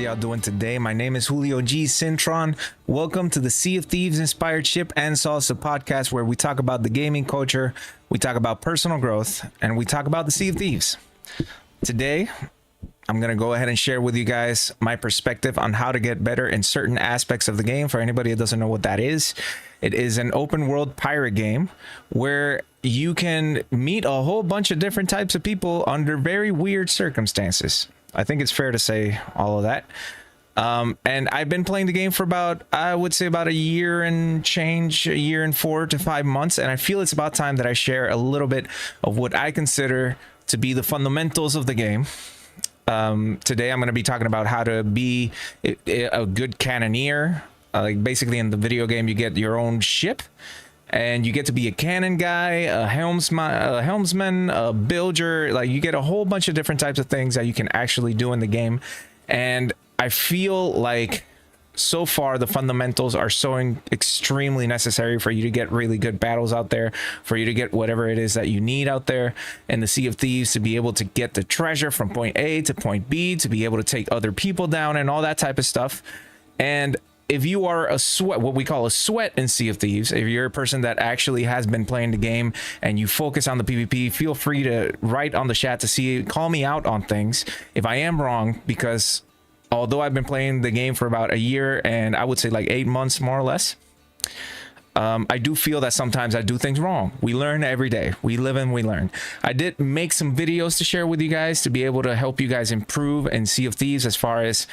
y'all doing today? My name is Julio G. Cintron. Welcome to the Sea of Thieves inspired Ship and Salsa podcast, where we talk about the gaming culture, we talk about personal growth, and we talk about the Sea of Thieves. Today, I'm going to go ahead and share with you guys my perspective on how to get better in certain aspects of the game. For anybody that doesn't know what that is, it is an open world pirate game where you can meet a whole bunch of different types of people under very weird circumstances. I think it's fair to say all of that. And I've been playing the game for about, I would say about a year and change, a year and 4 to 5 months. And I feel it's about time that I share a little bit of what I consider to be the fundamentals of the game. Today, I'm going to be talking about how to be a good cannoneer. Like basically in the video game, you get your own ship. And you get to be a cannon guy, a helmsman, a bilger. Like you get a whole bunch of different types of things that you can actually do in the game. And I feel like so far the fundamentals are so extremely necessary for you to get really good battles out there, for you to get whatever it is that you need out there in the Sea of Thieves, to be able to get the treasure from point A to point B, to be able to take other people down and all that type of stuff. And if you are a sweat, what we call a sweat in Sea of Thieves, if you're a person that actually has been playing the game and you focus on the PvP, feel free to write on the chat to call me out on things if I am wrong, because although I've been playing the game for about a year and I would say like 8 months more or less, I do feel that sometimes I do things wrong. We learn every day. We live and we learn. I did make some videos to share with you guys to be able to help you guys improve in Sea of Thieves as far as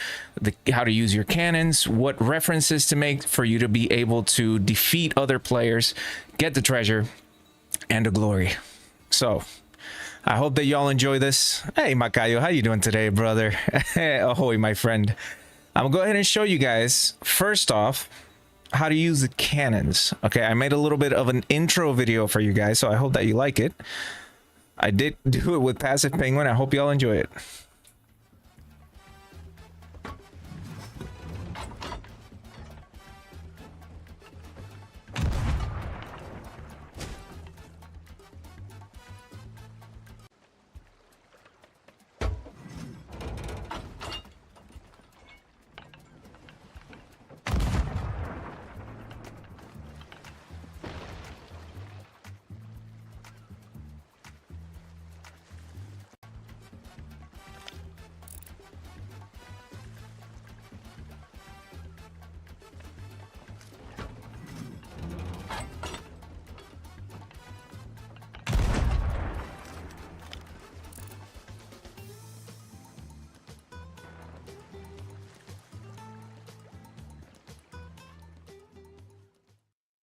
how to use your cannons, what references to make for you to be able to defeat other players, get the treasure, and the glory. So I hope that y'all enjoy this. Hey, Macayo, how you doing today, brother? Ahoy, my friend. I'm gonna go ahead and show you guys, first off, how to use the cannons. Okay, I made a little bit of an intro video for you guys, so I hope that you like it. I did do it with Passive Penguin. I hope y'all enjoy it.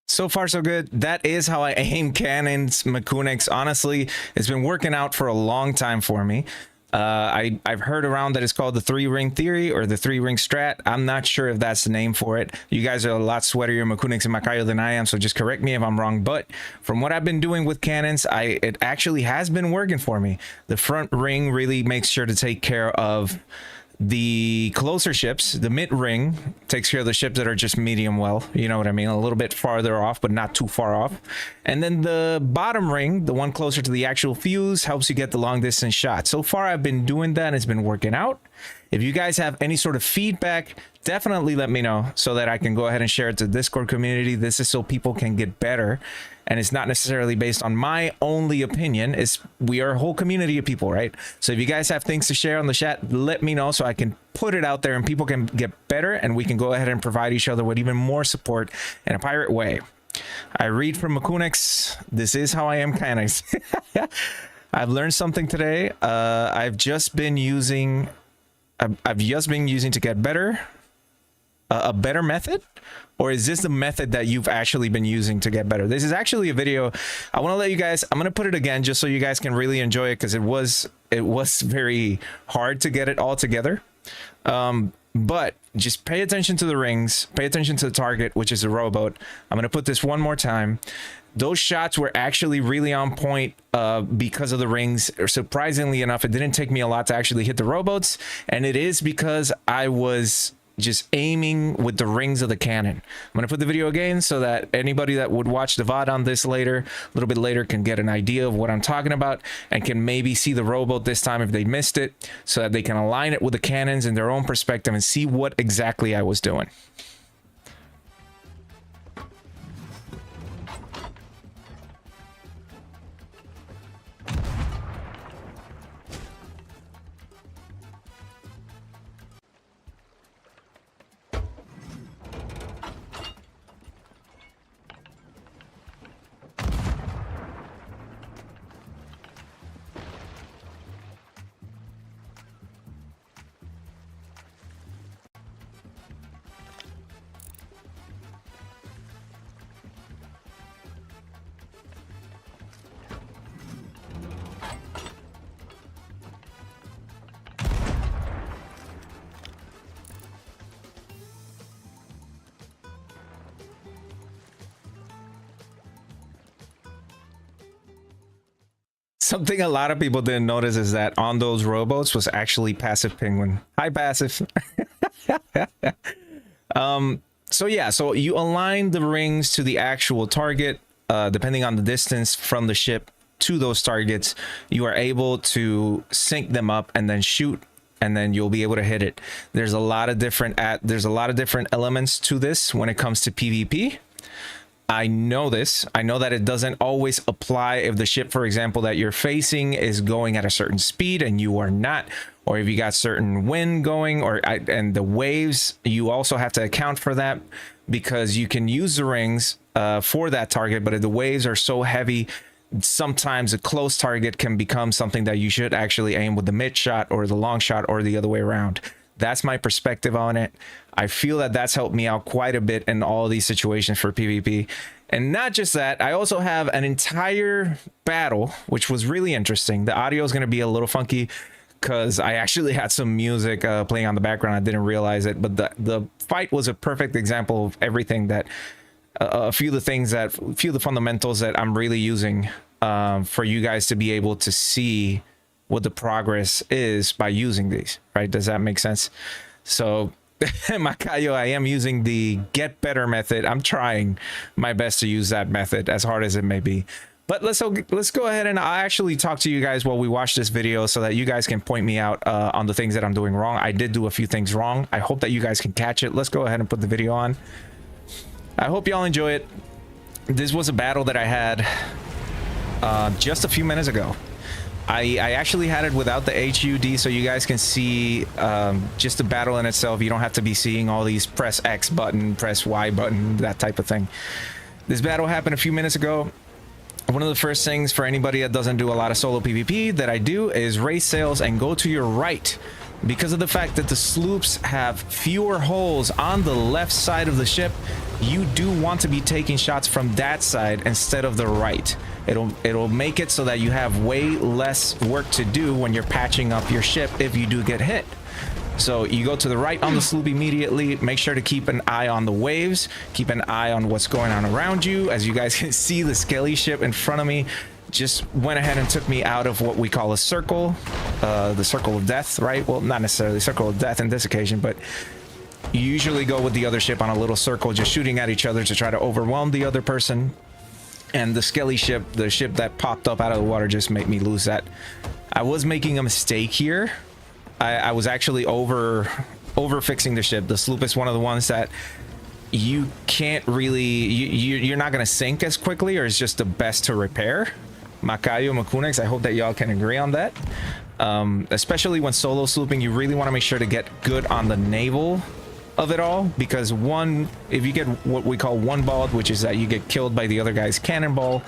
So far, so good. That is how I aim cannons, mechanics. Honestly, it's been working out for a long time for me. I've heard around that it's called the 3-ring theory or the 3-ring strat. I'm not sure if that's the name for it. You guys are a lot sweatier mechanics and Macayo than I am, so just correct me if I'm wrong. But from what I've been doing with cannons, it actually has been working for me. The front ring really makes sure to take care of the closer ships. The mid ring takes care of the ships that are just medium well, you know what I mean, a little bit farther off but not too far off. And then the bottom ring, the one closer to the actual fuse, helps you get the long distance shot. So far I've been doing that and it's been working out. If you guys have any sort of feedback, definitely let me know so that I can go ahead and share it to the Discord community. This is so people can get better, and it's not necessarily based on my only opinion. We are a whole community of people, right? So if you guys have things to share on the chat, let me know so I can put it out there and people can get better, and we can go ahead and provide each other with even more support in a pirate way. I read from Makunix. This is how I am, kind of. I've learned something today. I've just been using to get better, a better method. Or is this the method that you've actually been using to get better? This is actually a video. I want to let you guys, I'm going to put it again just so you guys can really enjoy it, because it was very hard to get it all together. But just pay attention to the rings, pay attention to the target, which is a rowboat. I'm going to put this one more time. Those shots were actually really on point because of the rings. Surprisingly enough, it didn't take me a lot to actually hit the rowboats, and it is because I was just aiming with the rings of the cannon. I'm going to put the video again so that anybody that would watch the VOD on this later, a little bit later, can get an idea of what I'm talking about and can maybe see the rowboat this time if they missed it, so that they can align it with the cannons in their own perspective and see what exactly I was doing. Something a lot of people didn't notice is that on those rowboats was actually Passive Penguin. Hi, Passive. So yeah, so you align the rings to the actual target, depending on the distance from the ship to those targets. You are able to sync them up and then shoot, and then you'll be able to hit it. There's a lot of different elements to this when it comes to PvP. I know this. I know that it doesn't always apply if the ship, for example, that you're facing is going at a certain speed and you are not, or if you got certain wind going, and the waves, you also have to account for that, because you can use the rings for that target, but if the waves are so heavy, sometimes a close target can become something that you should actually aim with the mid shot or the long shot or the other way around. That's my perspective on it. I feel that that's helped me out quite a bit in all of these situations for PvP. And not just that, I also have an entire battle, which was really interesting. The audio is going to be a little funky because I actually had some music playing on the background. I didn't realize it, but the fight was a perfect example of everything that, a few of the fundamentals that I'm really using for you guys to be able to see what the progress is by using these, right? Does that make sense? So Macayo, I am using the get better method. I'm trying my best to use that method, as hard as it may be. But let's go ahead and I'll actually talk to you guys while we watch this video so that you guys can point me out on the things that I'm doing wrong. I did do a few things wrong. I hope that you guys can catch it. Let's go ahead and put the video on. I hope y'all enjoy it. This was a battle that I had just a few minutes ago. I actually had it without the HUD so you guys can see just the battle in itself. You don't have to be seeing all these press X button, press Y button, that type of thing. This battle happened a few minutes ago. One of the first things for anybody that doesn't do a lot of solo PvP that I do is raise sails and go to your right. Because of the fact that the sloops have fewer holes on the left side of the ship, you do want to be taking shots from that side instead of the right. It'll make it so that you have way less work to do when you're patching up your ship if you do get hit. So you go to the right on the sloop immediately. Make sure to keep an eye on the waves. Keep an eye on what's going on around you. As you guys can see, the skelly ship in front of me just went ahead and took me out of what we call a circle, the circle of death, right? Well, not necessarily circle of death in this occasion, but you usually go with the other ship on a little circle, just shooting at each other to try to overwhelm the other person. And the skelly ship, the ship that popped up out of the water, just made me lose that. I was making a mistake here. I was actually over fixing the ship. The sloop is one of the ones that you can't really, you're not going to sink as quickly, or it's just the best to repair. Macayo, Makunex, I hope that y'all can agree on that. Especially when solo slooping, you really want to make sure to get good on the naval of it all, because if you get what we call one-balled, which is that you get killed by the other guy's cannonball,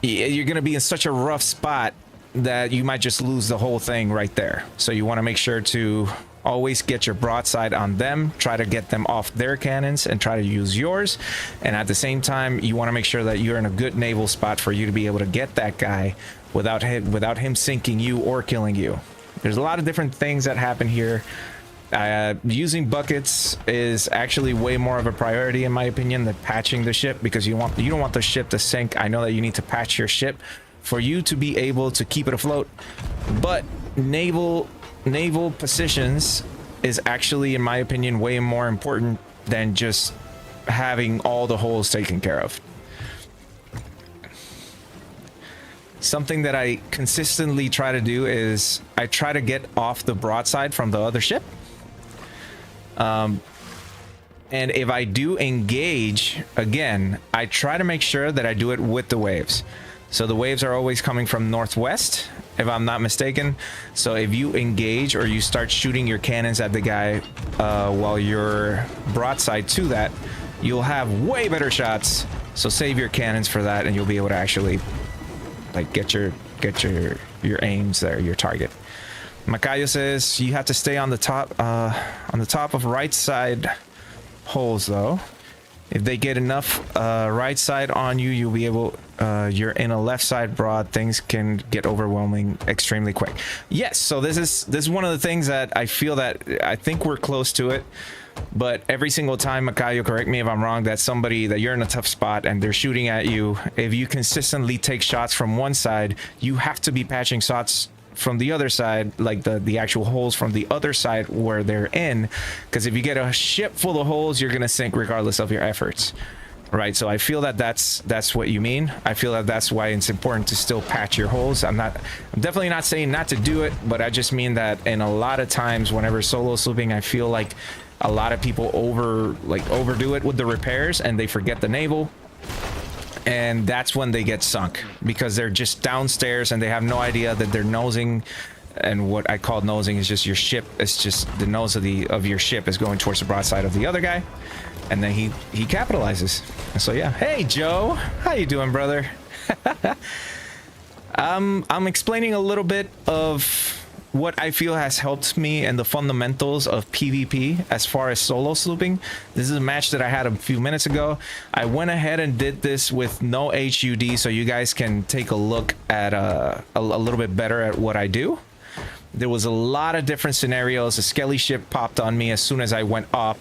you're going to be in such a rough spot that you might just lose the whole thing right there. So you want to make sure to always get your broadside on them, try to get them off their cannons and try to use yours. And at the same time, you want to make sure that you're in a good naval spot for you to be able to get that guy without him sinking you or killing you. There's a lot of different things that happen here. Using buckets is actually way more of a priority in my opinion than patching the ship, because you don't want the ship to sink. I know that you need to patch your ship for you to be able to keep it afloat, but naval positions is actually, in my opinion, way more important than just having all the holes taken care of. Something that I consistently try to do is I try to get off the broadside from the other ship. And if I do engage, again, I try to make sure that I do it with the waves. So the waves are always coming from northwest, if I'm not mistaken. So if you engage or you start shooting your cannons at the guy while you're broadside to that, you'll have way better shots. So save your cannons for that, and you'll be able to actually like get your aims there, your target. Makayo says you have to stay on the top of right side holes though. If they get enough right side on you, you'll be able you're in a left side broad, things can get overwhelming extremely quick. Yes, so this is one of the things that I feel that I think we're close to it. But every single time, Makayo, correct me if I'm wrong, that somebody that you're in a tough spot and they're shooting at you, if you consistently take shots from one side, you have to be patching shots from the other side, like the actual holes from the other side where they're in, because if you get a ship full of holes, you're gonna sink regardless of your efforts, right? So I feel that that's what you mean. I feel that that's why it's important to still patch your holes. I'm definitely not saying not to do it, but I just mean that in a lot of times whenever solo slooping, I feel like a lot of people overdo it with the repairs and they forget the naval, and that's when they get sunk because they're just downstairs and they have no idea that they're nosing. And what I call nosing is just your ship, it's just the nose of your ship is going towards the broadside of the other guy, and then he capitalizes. And so yeah, hey Joe, how you doing, brother? I'm explaining a little bit of what I feel has helped me and the fundamentals of PvP as far as solo slooping. This is a match that I had a few minutes ago. I went ahead and did this with no HUD so you guys can take a look at a little bit better at what I do. There was a lot of different scenarios. A skelly ship popped on me as soon as I went up.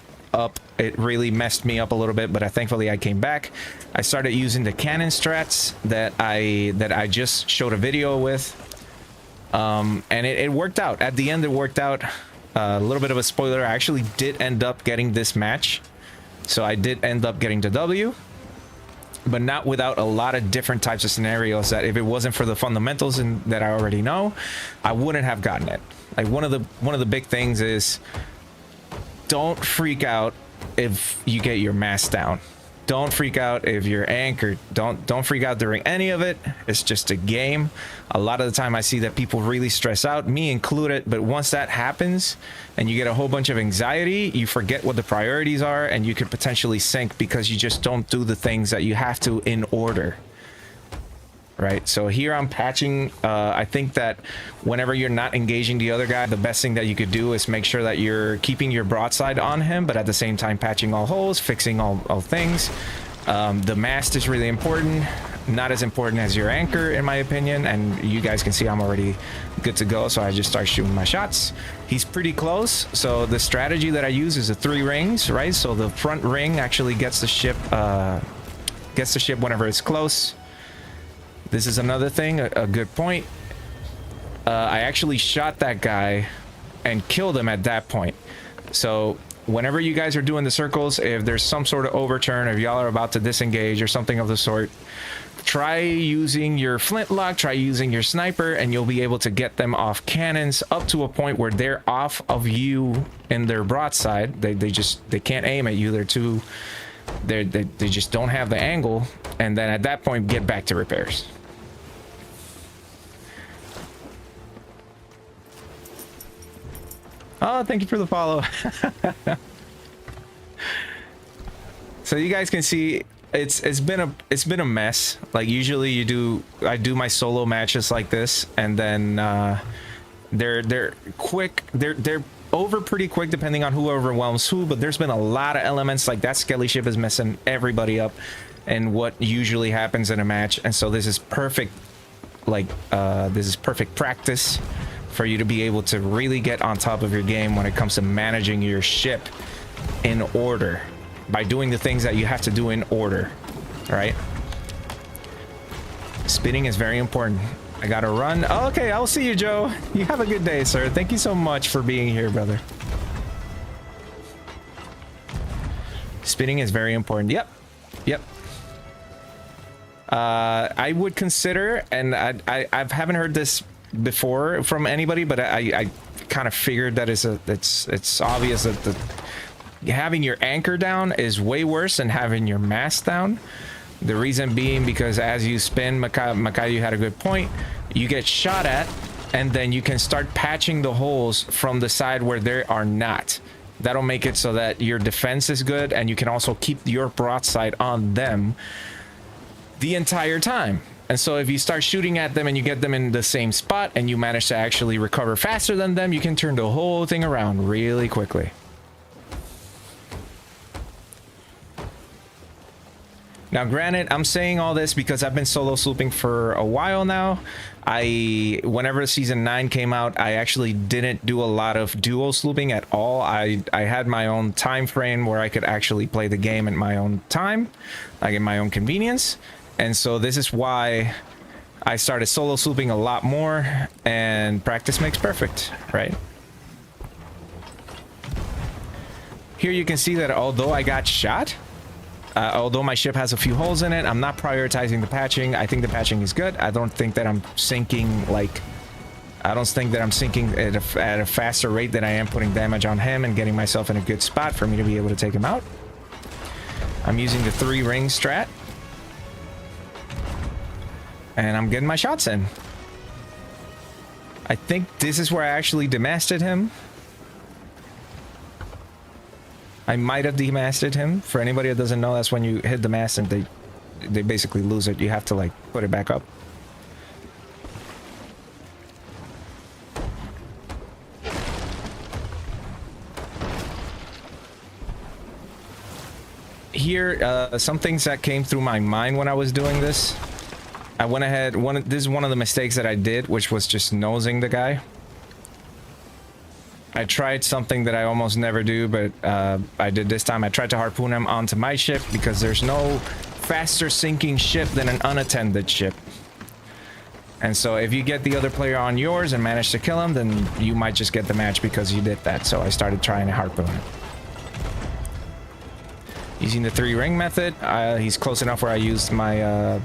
It really messed me up a little bit, but thankfully I came back. I started using the cannon strats that I just showed a video with. And it worked out. At the end, it worked out. A little bit of a spoiler, I actually did end up getting this match. So I did end up getting the W, but not without a lot of different types of scenarios that if it wasn't for the fundamentals and that I already know, I wouldn't have gotten it. Like one of the big things is don't freak out if you get your mast down. Don't freak out if you're anchored. Don't freak out during any of it. It's just a game. A lot of the time I see that people really stress out, me included, but once that happens and you get a whole bunch of anxiety, you forget what the priorities are and you could potentially sink because you just don't do the things that you have to in order. Right, so here I'm patching. I think that whenever you're not engaging the other guy, the best thing that you could do is make sure that you're keeping your broadside on him, but at the same time patching all holes, fixing all things. The mast is really important, not as important as your anchor in my opinion, and you guys can see I'm already good to go, so I just start shooting my shots. He's pretty close, so the strategy that I use is the 3 rings, right? So the front ring actually gets the ship whenever it's close. This is another thing, a good point. I actually shot that guy and killed him at that point. So whenever you guys are doing the circles, if there's some sort of overturn, if y'all are about to disengage or something of the sort, try using your flintlock, try using your sniper, and you'll be able to get them off cannons up to a point where they're off of you in their broadside. They can't aim at you. They just don't have the angle, and then at that point get back to repairs. Oh, thank you for the follow. So you guys can see it's been a mess. Like usually I do my solo matches like this, and then they're quick. They're over pretty quick depending on who overwhelms who, but there's been a lot of elements like that skelly ship is messing everybody up and what usually happens in a match. And so this is perfect, like this is perfect practice for you to be able to really get on top of your game when it comes to managing your ship in order by doing the things that you have to do in order. All right, spinning is very important. I gotta run. Oh, okay, I'll see you, Joe. You have a good day, sir. Thank you so much for being here, brother. Spinning is very important. Yep. Yep. I would consider, and I haven't heard this before from anybody, but I kind of figured that it's obvious that having your anchor down is way worse than having your mast down. The reason being because as you spin, Makai, you had a good point. You get shot at, and then you can start patching the holes from the side where there are not. That'll make it so that your defense is good, and you can also keep your broadside on them the entire time. And so if you start shooting at them and you get them in the same spot and you manage to actually recover faster than them, you can turn the whole thing around really quickly. Now, granted, I'm saying all this because I've been solo slooping for a while now. Whenever season 9 came out, I actually didn't do a lot of duo slooping at all. I had my own time frame where I could actually play the game at my own time, like in my own convenience. And so this is why I started solo slooping a lot more, and practice makes perfect, right? Here you can see that although I got shot, although my ship has a few holes in it, I'm not prioritizing the patching. I think the patching is good. I don't think that I'm sinking at a faster rate than I am putting damage on him and getting myself in a good spot for me to be able to take him out. I'm using the 3-ring strat. And I'm getting my shots in. I think this is where I actually demasted him. I might have demasted him. For anybody that doesn't know, that's when you hit the mast and they basically lose it. You have to like put it back up. Here, some things that came through my mind when I was doing this. I went ahead, this is one of the mistakes that I did, which was just nosing the guy. I tried something that I almost never do, but I did this time. I tried to harpoon him onto my ship because there's no faster sinking ship than an unattended ship. And so if you get the other player on yours and manage to kill him, then you might just get the match because you did that. So I started trying to harpoon him. Using the 3-ring method, he's close enough where I used my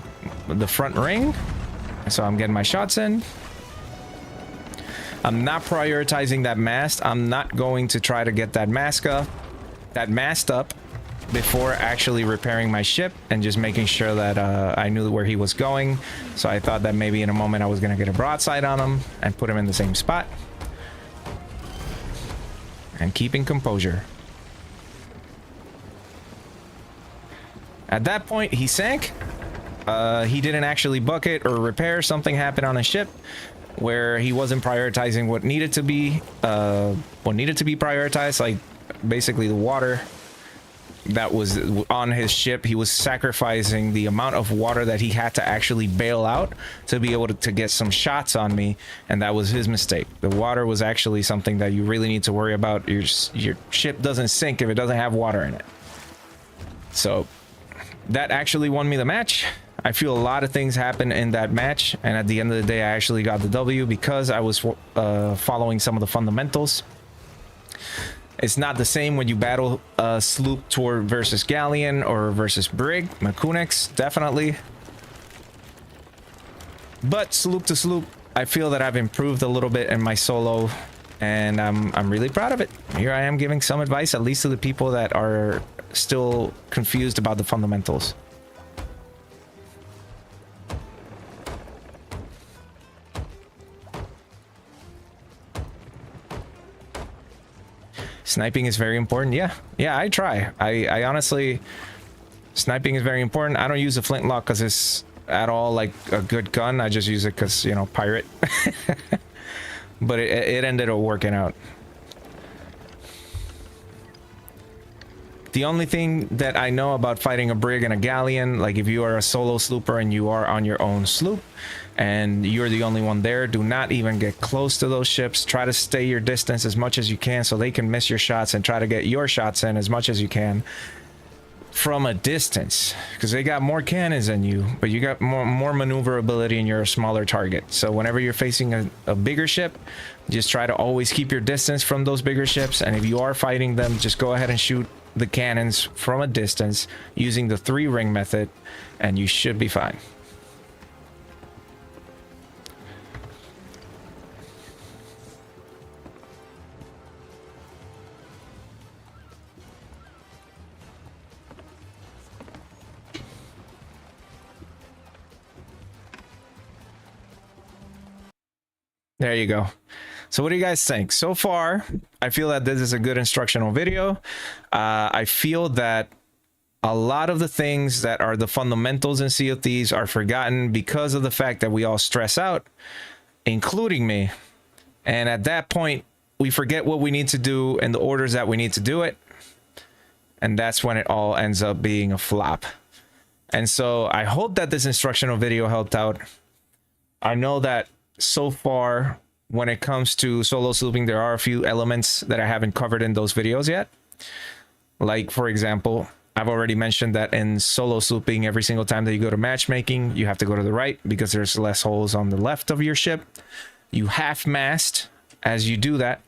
the front ring. So I'm getting my shots in. I'm not prioritizing that mast. I'm not going to try to get that mast up before actually repairing my ship and just making sure that I knew where he was going. So I thought that maybe in a moment I was going to get a broadside on him and put him in the same spot. And keeping composure. At that point, he sank. He didn't actually bucket or repair. Something happened on his ship where he wasn't prioritizing what needed to be prioritized, like basically the water that was on his ship. He was sacrificing the amount of water that he had to actually bail out to be able to get some shots on me, and that was his mistake. The water was actually something that you really need to worry about. Your ship doesn't sink if it doesn't have water in it. So that actually won me the match. I feel a lot of things happened in that match, and at the end of the day I actually got the W because I was following some of the fundamentals. It's not the same when you battle sloop toward versus galleon or versus brig. Makunix, definitely. But sloop to sloop, I feel that I've improved a little bit in my solo, and I'm really proud of it. Here I am giving some advice, at least to the people that are still confused about the fundamentals. Sniping is very important. Yeah, I try. I honestly, sniping is very important. I don't use a flintlock because it's at all like a good gun. I just use it because, you know, pirate. But it ended up working out. The only thing that I know about fighting a brig and a galleon, like if you are a solo slooper and you are on your own sloop and you're the only one there, do not even get close to those ships. Try to stay your distance as much as you can so they can miss your shots, and try to get your shots in as much as you can from a distance, because they got more cannons than you, but you got more maneuverability and you're a smaller target. So whenever you're facing a bigger ship, just try to always keep your distance from those bigger ships, and if you are fighting them, just go ahead and shoot the cannons from a distance using the 3-ring method, and you should be fine. There you go. So what do you guys think? So far, I feel that this is a good instructional video. I feel that a lot of the things that are the fundamentals in Sea of Thieves are forgotten because of the fact that we all stress out, including me. And at that point, we forget what we need to do and the orders that we need to do it. And that's when it all ends up being a flop. And so I hope that this instructional video helped out. I know that so far, when it comes to solo slooping, there are a few elements that I haven't covered in those videos yet. Like, for example, I've already mentioned that in solo slooping, every single time that you go to matchmaking, you have to go to the right because there's less holes on the left of your ship. You half-mast as you do that.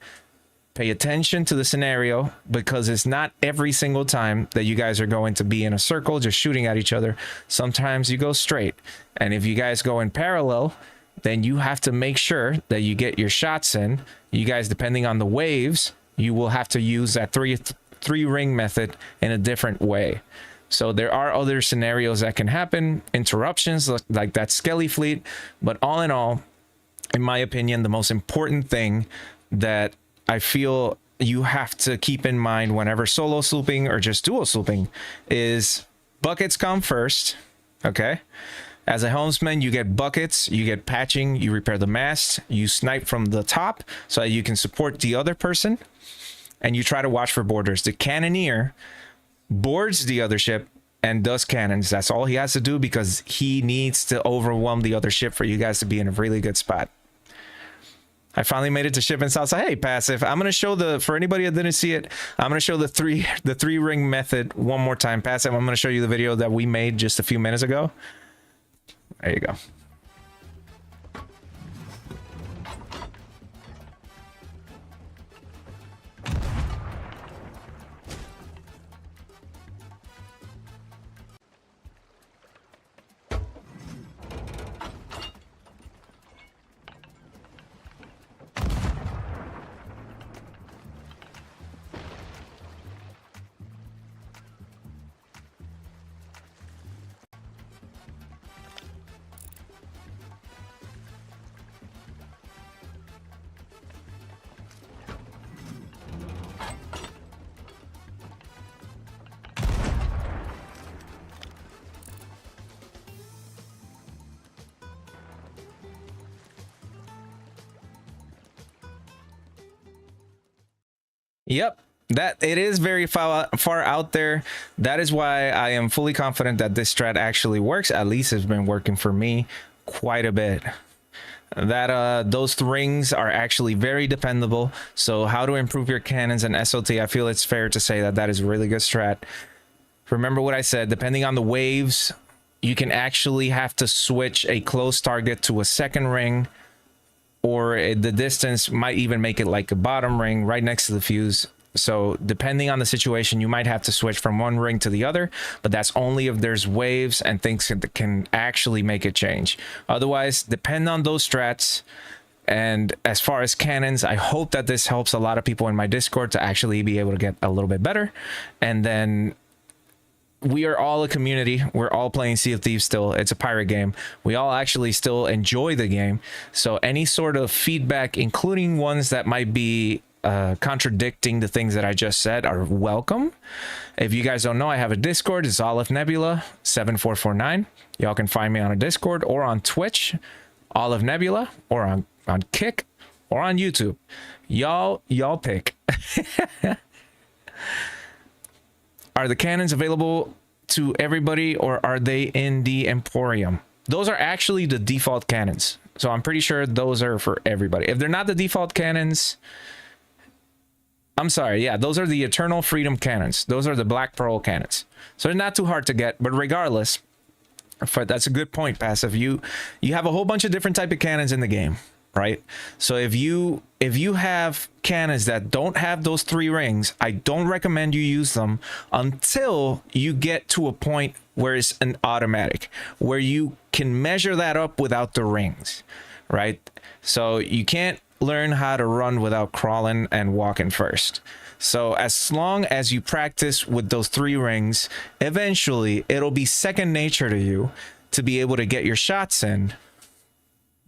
Pay attention to the scenario because it's not every single time that you guys are going to be in a circle just shooting at each other. Sometimes you go straight. And if you guys go in parallel, then you have to make sure that you get your shots in. You guys, depending on the waves, you will have to use that three ring method in a different way. So there are other scenarios that can happen, interruptions like that Skelly fleet. But all in all, in my opinion, the most important thing that I feel you have to keep in mind whenever solo slooping or just dual slooping is buckets come first, okay? As a helmsman, you get buckets, you get patching, you repair the mast, you snipe from the top so that you can support the other person, and you try to watch for boarders. The cannoneer boards the other ship and does cannons. That's all he has to do because he needs to overwhelm the other ship for you guys to be in a really good spot. I finally made it to ship and south. So, hey, passive, I'm going to show for anybody that didn't see it, I'm going to show the three ring method one more time. Passive, I'm going to show you the video that we made just a few minutes ago. There you go. Yep, that it is very far out there. That is why I am fully confident that this strat actually works. At least it's been working for me quite a bit. That those rings are actually very dependable. So how to improve your cannons and SOT, I feel it's fair to say that that is a really good strat. Remember what I said, depending on the waves, you can actually have to switch a close target to a second ring, or the distance might even make it like a bottom ring right next to the fuse. So depending on the situation, you might have to switch from one ring to the other, but that's only if there's waves and things that can actually make it change. Otherwise, depend on those strats. And as far as cannons, I hope that this helps a lot of people in my Discord to actually be able to get a little bit better. And then we are all a community. We're all playing Sea of Thieves still. It's a pirate game. We all actually still enjoy the game. So any sort of feedback, including ones that might be contradicting the things that I just said, are welcome. If you guys don't know, I have a Discord. It's OliveNebula 7449. Y'all can find me on a Discord or on Twitch, OliveNebula, or on Kick, or on YouTube. Y'all pick. Are the cannons available to everybody, or are they in the Emporium? Those are actually the default cannons. So I'm pretty sure those are for everybody. If they're not the default cannons, I'm sorry. Yeah, those are the Eternal Freedom cannons. Those are the Black Pearl cannons. So they're not too hard to get, but regardless, that's a good point, Passive. You have a whole bunch of different type of cannons in the game. right? So if you have cannons that don't have those 3 rings, I don't recommend you use them until you get to a point where it's an automatic, where you can measure that up without the rings, right? So you can't learn how to run without crawling and walking first. So as long as you practice with those 3 rings, eventually it'll be second nature to you to be able to get your shots in,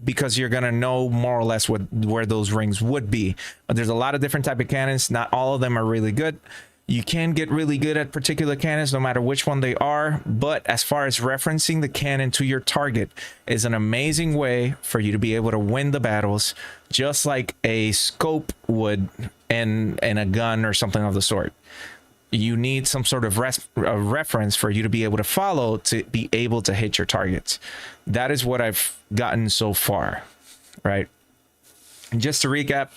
because you're going to know more or less where those rings would be. But there's a lot of different type of cannons. Not all of them are really good. You can get really good at particular cannons no matter which one they are, but as far as referencing the cannon to your target is an amazing way for you to be able to win the battles, just like a scope would in a gun or something of the sort. You need some sort of reference for you to be able to follow to be able to hit your targets. That is what I've gotten so far, right? And just to recap,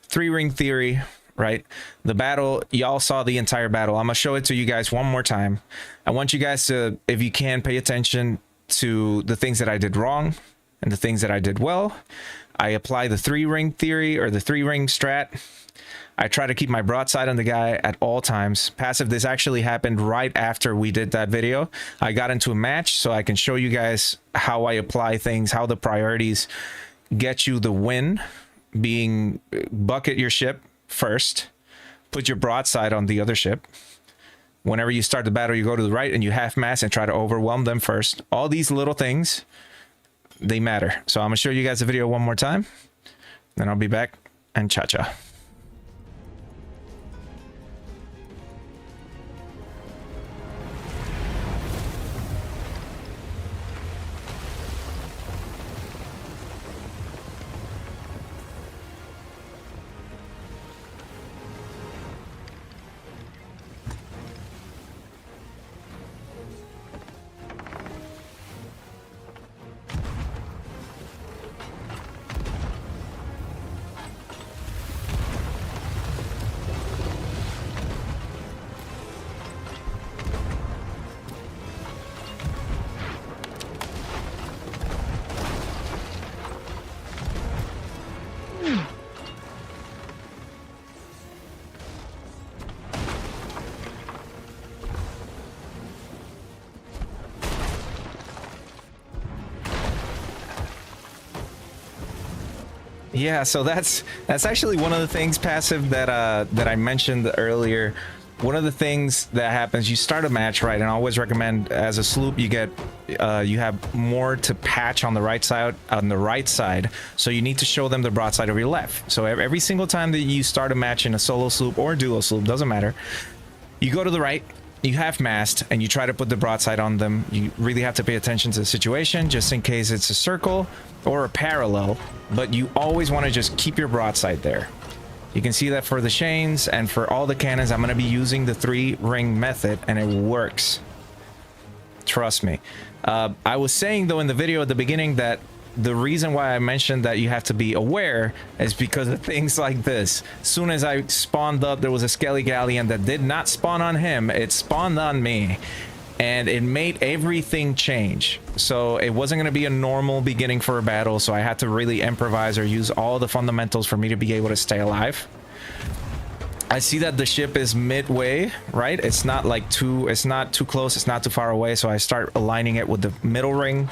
3-ring theory, right? The battle, y'all saw the entire battle. I'm gonna show it to you guys one more time. I want you guys to, if you can, pay attention to the things that I did wrong and the things that I did well. I apply the 3-ring theory, or the 3-ring strat. I try to keep my broadside on the guy at all times. Passive, this actually happened right after we did that video. I got into a match so I can show you guys how I apply things, how the priorities get you the win, being bucket your ship first, put your broadside on the other ship. Whenever you start the battle, you go to the right and you half mast and try to overwhelm them first. All these little things, they matter. So I'm gonna show you guys the video one more time, then I'll be back and cha-cha. Yeah, so that's actually one of the things, passive, that I mentioned earlier. One of the things that happens, you start a match, right? And I always recommend, as a sloop, you have more to patch on the right side, so you need to show them the broadside over your left. So every single time that you start a match in a solo sloop or duo sloop, doesn't matter, you go to the right, you half mast, and you try to put the broadside on them. You really have to pay attention to the situation, just in case it's a circle or a parallel, but you always want to just keep your broadside there. You can see that for the chains and for all the cannons, I'm going to be using the 3-ring method, and it works. Trust me. I was saying, though, in the video at the beginning that the reason why I mentioned that you have to be aware is because of things like this. As soon as I spawned up, there was a Skelly Galleon that did not spawn on him. It spawned on me, and it made everything change. So it wasn't going to be a normal beginning for a battle, so I had to really improvise or use all the fundamentals for me to be able to stay alive. I see that the ship is midway, right? It's not like it's not too close, it's not too far away, so I start aligning it with the middle ring.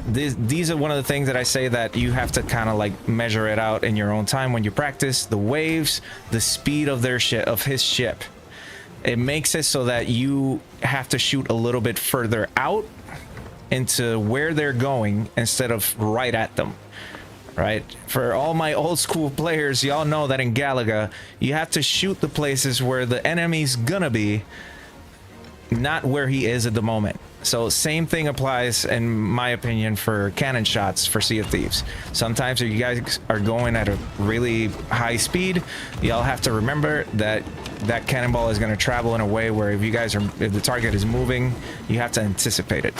These are one of the things that I say that you have to kind of like measure it out in your own time when you practice. The waves, the speed of his ship, it makes it so that you have to shoot a little bit further out into where they're going instead of right at them, right? For all my old school players, y'all know that in Galaga, you have to shoot the places where the enemy's gonna be, not where he is at the moment. So same thing applies, in my opinion, for cannon shots for Sea of Thieves. Sometimes if you guys are going at a really high speed, y'all have to remember that that cannonball is going to travel in a way where if the target is moving, you have to anticipate it.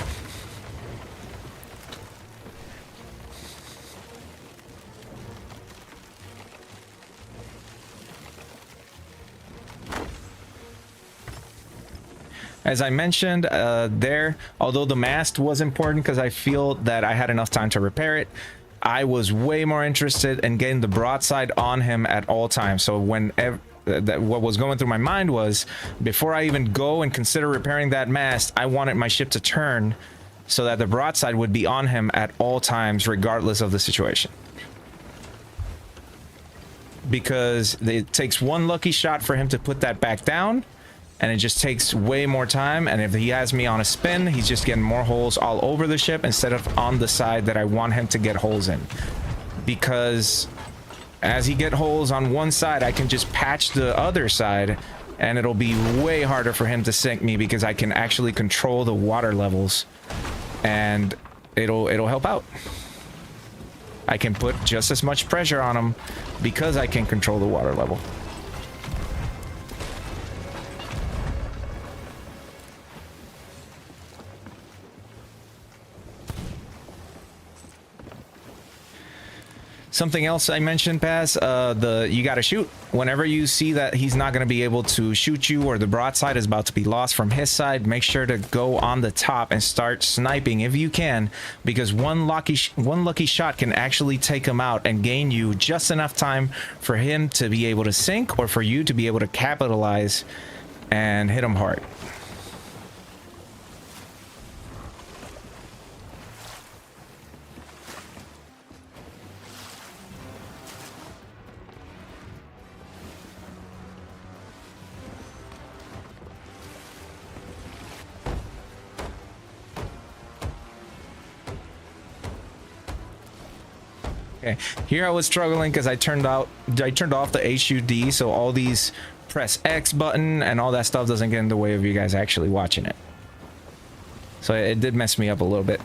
As I mentioned although the mast was important because I feel that I had enough time to repair it, I was way more interested in getting the broadside on him at all times. So whenever what was going through my mind was, before I even go and consider repairing that mast, I wanted my ship to turn so that the broadside would be on him at all times, regardless of the situation. Because it takes one lucky shot for him to put that back down, and it just takes way more time. And if he has me on a spin, he's just getting more holes all over the ship instead of on the side that I want him to get holes in. Because as he get holes on one side, I can just patch the other side, and it'll be way harder for him to sink me because I can actually control the water levels, and it'll help out. I can put just as much pressure on him because I can control the water level. Something else I mentioned, Paz, you gotta shoot. Whenever you see that he's not gonna be able to shoot you, or the broadside is about to be lost from his side, make sure to go on the top and start sniping if you can, because one lucky shot can actually take him out and gain you just enough time for him to be able to sink, or for you to be able to capitalize and hit him hard. Okay, here I was struggling because I turned off the HUD, so all these press X button and all that stuff doesn't get in the way of you guys actually watching it. So it did mess me up a little bit.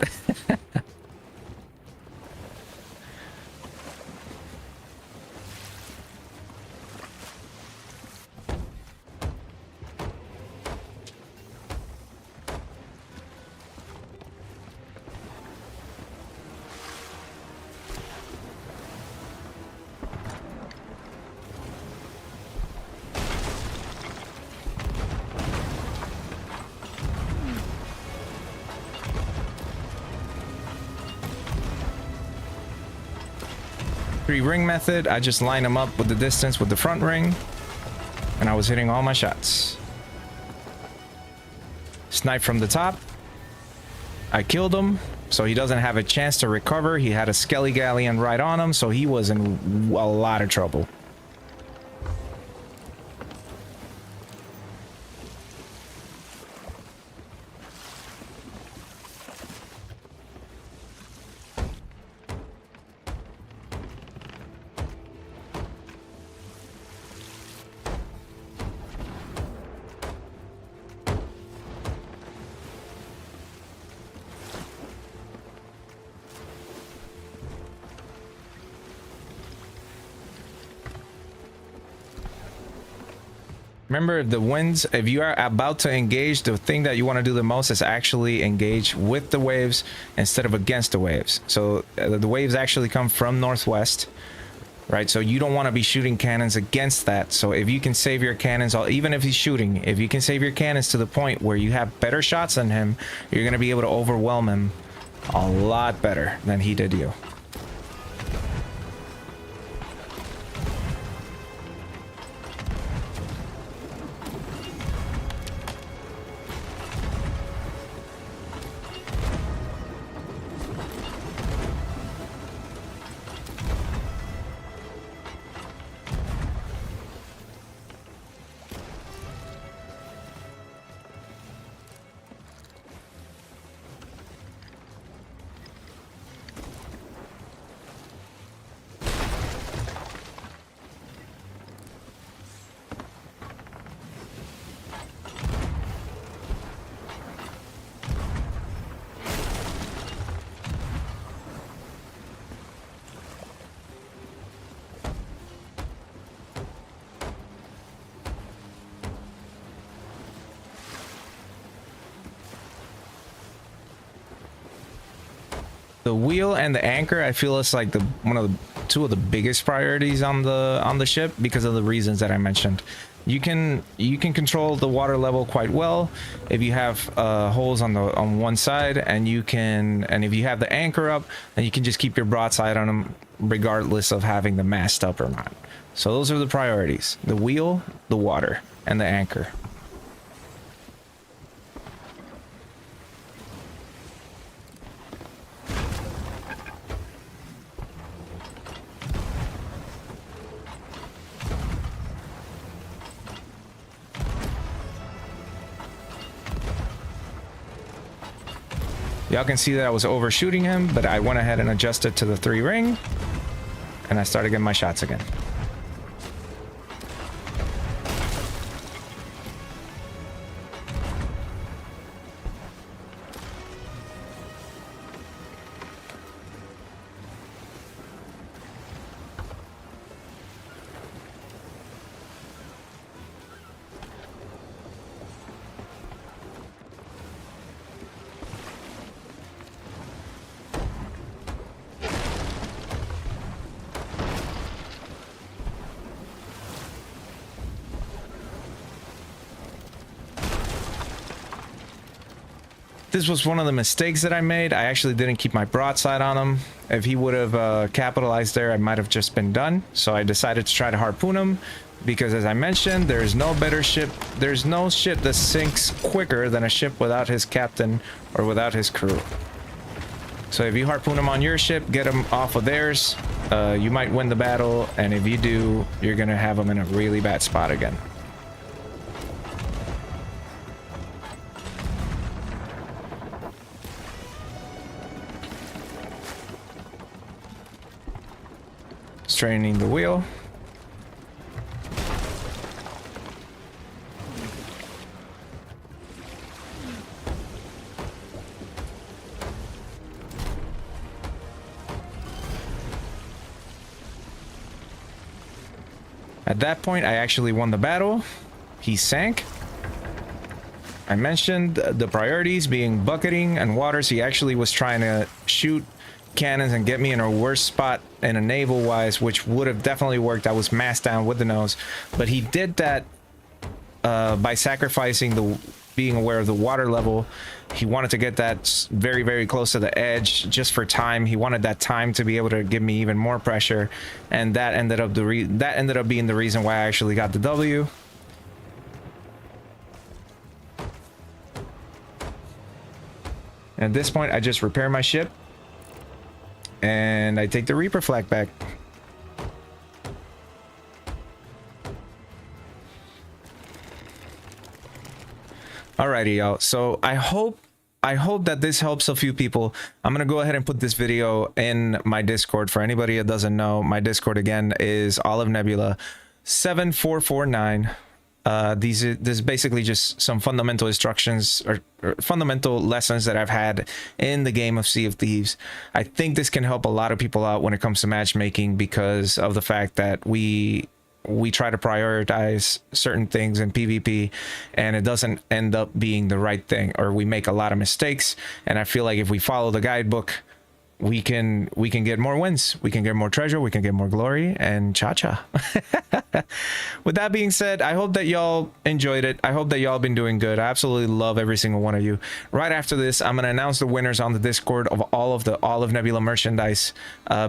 Ring method, I just line them up with the distance with the front ring, and I was hitting all my shots. Snipe from the top. I killed him, so he doesn't have a chance to recover. He had a Skelly Galleon right on him, so he was in a lot of trouble. Remember, the winds, if you are about to engage, the thing that you want to do the most is actually engage with the waves instead of against the waves. So the waves actually come from northwest, right? So you don't want to be shooting cannons against that. So if you can save your cannons, even if he's shooting, if you can save your cannons to the point where you have better shots than him, you're going to be able to overwhelm him a lot better than he did you. The wheel and the anchor, I feel it's like two of the biggest priorities on the ship because of the reasons that I mentioned. You can control the water level quite well if you have holes on one side, and if you have the anchor up, then you can just keep your broadside on them regardless of having the mast up or not. So those are the priorities: the wheel, the water, and the anchor. Y'all can see that I was overshooting him, but I went ahead and adjusted to the 3 ring, and I started getting my shots again. This was one of the mistakes that I made. I actually didn't keep my broadside on him. If he would have capitalized there, I might have just been done. So I decided to try to harpoon him because, as I mentioned, there's no better ship. There's no ship that sinks quicker than a ship without his captain or without his crew. So if you harpoon him on your ship, get him off of theirs, you might win the battle. And if you do, you're going to have him in a really bad spot again. Straightening the wheel. At that point, I actually won the battle. He sank. I mentioned the priorities being bucketing and waters. He actually was trying to shoot cannons and get me in a worse spot in a naval wise, which would have definitely worked. I was masked down with the nose, but he did that by sacrificing the being aware of the water level. He wanted to get that very, very close to the edge just for time. He wanted that time to be able to give me even more pressure, and that ended up being the reason why I actually got the W. At this point, I just repair my ship and I take the Reaper flag back. Alrighty, y'all. So I hope that this helps a few people. I'm gonna go ahead and put this video in my Discord. For anybody that doesn't know, my Discord again is OliveNebula 7449. This is basically just some fundamental instructions or fundamental lessons that I've had in the game of Sea of Thieves. I think this can help a lot of people out when it comes to matchmaking because of the fact that we try to prioritize certain things in PvP and it doesn't end up being the right thing, or we make a lot of mistakes. And I feel like if we follow the guidebook, we can get more wins, we can get more treasure, we can get more glory, and cha-cha. With that being said, I hope that y'all enjoyed it. I hope that y'all been doing good. I absolutely love every single one of you. Right after this, I'm going to announce the winners on the Discord of all of the OliveNebula merchandise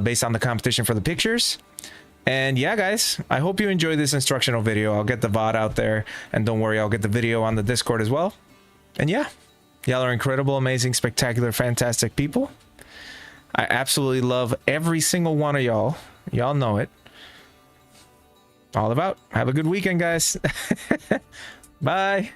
based on the competition for the pictures. And yeah, guys, I hope you enjoyed this instructional video. I'll get the VOD out there, and don't worry, I'll get the video on the Discord as well. And yeah, y'all are incredible, amazing, spectacular, fantastic people. I absolutely love every single one of y'all. Y'all know it. All about. Have a good weekend, guys. Bye.